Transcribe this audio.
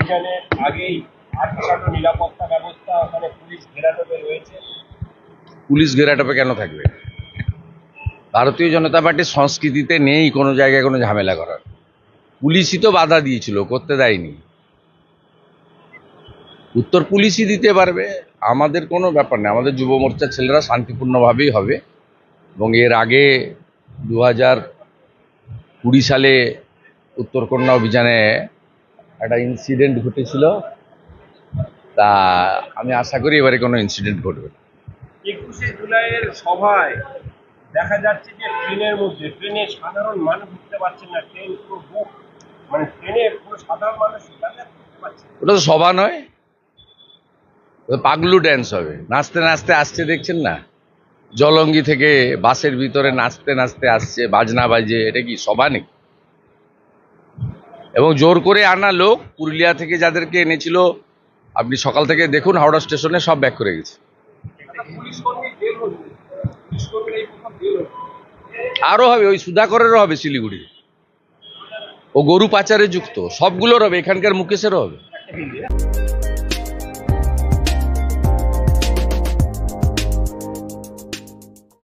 অভিযানের আগেই আটকানো নিরাপত্তা ব্যবস্থা ওখানে পুলিশ ঘেরাটোপে রয়েছে। পুলিশ ঘেরাটোপে কেন থাকবে? ভারতীয় জনতা পার্টির সংস্কৃতিতে নেই কোনো জায়গায় কোনো ঝামেলা করার। পুলিশই তো বাধা দিয়েছিল, করতে দেয়নি। উত্তর পুলিশই দিতে পারবে, আমাদের কোনো ব্যাপার নেই। আমাদের যুব মোর্চার ছেলেরা শান্তিপূর্ণভাবেই হবে। এবং এর আগে 2020 সালে উত্তরকন্যা অভিযানে একটা ইনসিডেন্ট ঘটেছিল, তা আমি আশা করি এবারে কোনো ইনসিডেন্ট ঘটবে না। 21শে জুলাইয়ের সভায় দেখা যাচ্ছে যে ট্রেনে সাধারণ মানুষ উঠতে পারছেন না, ট্রেন পুরো বুক, মানে ট্রেনে পুরো সাধারণ মানুষ যাতায়াত করতে পারছে না। ওটা তো সভা নয়, পাগলু ড্যান্স হবে। নাচতে নাচতে আসছে, দেখছেন না? জলঙ্গি থেকে বাসের ভিতরে নাচতে নাচতে আসছে, বাজনা বাজে। এটা কি সভা নাকি? এবং জোর করে আনা লোক, পুরুলিয়া থেকে যাদেরকে এনেছিল, আপনি সকাল থেকে দেখুন হাওড়া স্টেশনে সব ব্যাক করে গেছে। আরো হবে, ওই সুধাকরেরও হবে শিলিগুড়ি, ও গরু পাচারে যুক্ত, সবগুলোর হবে, এখানকার মুকেশেরও হবে।